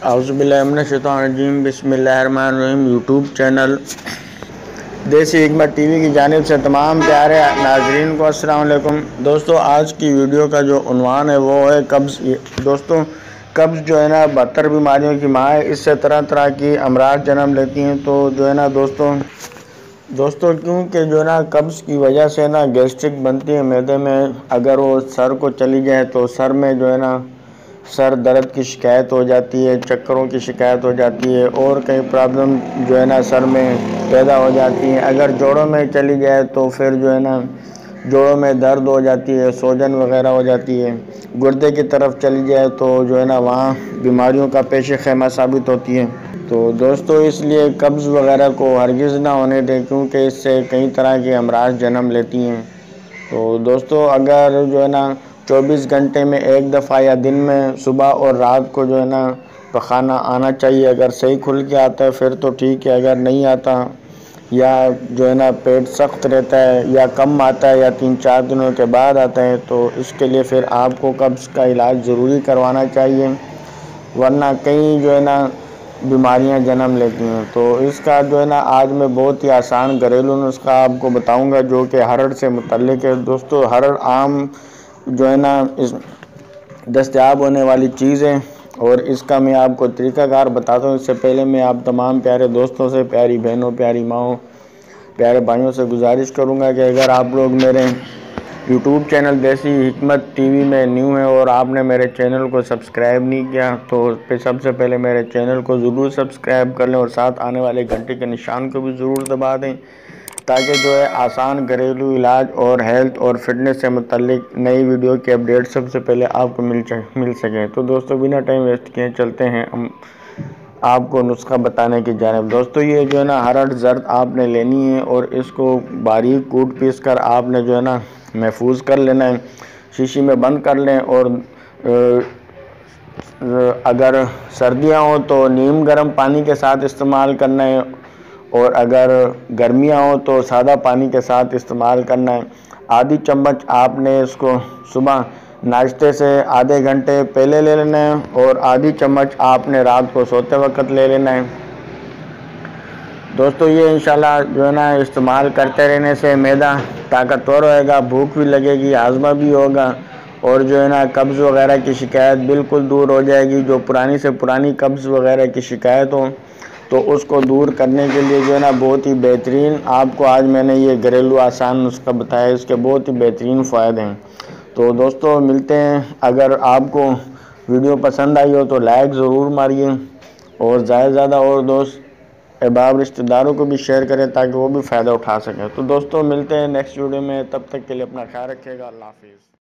अऊज़ुबिल्लाहिमिनश्शैतानिर्रजीम बिस्मिल्लाहिर्रहमानिर्रहीम। YouTube channel देसी हिकमत टीवी की जानिब से तमाम प्यारे नाजरीन को अस्सलाम वालेकुम। दोस्तों, आज की वीडियो का जो उन्वान है वो है कब्ज़। दोस्तों, कब्ज़ जो है ना 72 बीमारियों की माँ है। इससे तरह तरह की अमराज जन्म लेती हैं। तो जो है ना दोस्तों क्योंकि जो है ना कब्ज़ की वजह से ना गैस्ट्रिक बनती है मैदे में। अगर वो सर को चली जाए तो सर में जो है ना सर दर्द की शिकायत हो जाती है, चक्करों की शिकायत हो जाती है और कई प्रॉब्लम जो है ना सर में पैदा हो जाती हैं। अगर जोड़ों में चली जाए तो फिर जो है ना जोड़ों में दर्द हो जाती है, सूजन वगैरह हो जाती है। गुर्दे की तरफ चली जाए तो जो है ना वहाँ बीमारियों का पेश खैमा साबित होती है। तो दोस्तों, इसलिए कब्ज़ वगैरह को हरगिज़ ना होने दें, क्योंकि इससे कई तरह की अमराज जन्म लेती हैं। तो दोस्तों, अगर जो है ना 24 घंटे में एक दफ़ा या दिन में सुबह और रात को जो है ना पखाना आना चाहिए। अगर सही खुल के आता है फिर तो ठीक है, अगर नहीं आता या जो है ना पेट सख्त रहता है या कम आता है या 3-4 दिनों के बाद आता है तो इसके लिए फिर आपको कब्ज़ का इलाज ज़रूरी करवाना चाहिए, वरना कई जो है ना बीमारियां जन्म लेती हैं। तो इसका जो है ना आज मैं बहुत ही आसान घरेलू नुस्खा आपको बताऊंगा जो कि हरड़ से मुतल्लिक है। दोस्तों, हरड़ आम जो है ना इस दस्तयाब होने वाली चीज़ है और इसका मैं आपको तरीक़ाकार बताता हूँ। इससे पहले मैं आप तमाम प्यारे दोस्तों से, प्यारी बहनों, प्यारी माँओं, प्यारे भाइयों से गुजारिश करूँगा कि अगर आप लोग मेरे यूट्यूब चैनल देसी हिकमत टीवी में न्यू है और आपने मेरे चैनल को सब्सक्राइब नहीं किया तो सबसे पहले मेरे चैनल को ज़रूर सब्सक्राइब कर लें और साथ आने वाले घंटे के निशान को भी ज़रूर दबा दें, ताकि जो है आसान घरेलू इलाज और हेल्थ और फिटनेस से मुतल्लिक नई वीडियो के अपडेट सबसे पहले आपको मिल सकें। तो दोस्तों, बिना टाइम वेस्ट किए चलते हैं हम आपको नुस्खा बताने की जानिब। दोस्तों, ये जो है ना हरड़ ज़र्द आपने लेनी है और इसको बारीक कूट पीस कर आपने जो है ना महफूज कर लेना है। शीशी में बंद कर लें और अगर सर्दियां हो तो नीम गर्म पानी के साथ इस्तेमाल करना है और अगर गर्मियां हो तो सादा पानी के साथ इस्तेमाल करना है। आधी चम्मच आपने इसको सुबह नाश्ते से आधे घंटे पहले ले लेना है और आधी चम्मच आपने रात को सोते वक्त ले लेना है। दोस्तों, ये इंशाल्लाह जो है ना इस्तेमाल करते रहने से मैदा ताकतवर होएगा, भूख भी लगेगी, हाजमा भी होगा और जो है ना कब्ज़ वगैरह की शिकायत बिल्कुल दूर हो जाएगी। जो पुरानी से पुरानी कब्ज़ वगैरह की शिकायत हो तो उसको दूर करने के लिए जो है ना बहुत ही बेहतरीन आपको आज मैंने ये घरेलू आसान नुस्खा बताया। इसके बहुत ही बेहतरीन फ़ायदे हैं। तो दोस्तों, मिलते हैं। अगर आपको वीडियो पसंद आई हो तो लाइक ज़रूर मारिए और ज़्यादा से ज़्यादा और दोस्त अहबाब रिश्तेदारों को भी शेयर करें ताकि वो भी फ़ायदा उठा सकें। तो दोस्तों, मिलते हैं नेक्स्ट वीडियो में। तब तक के लिए अपना ख्याल रखिएगा। अल्लाह हाफिज़।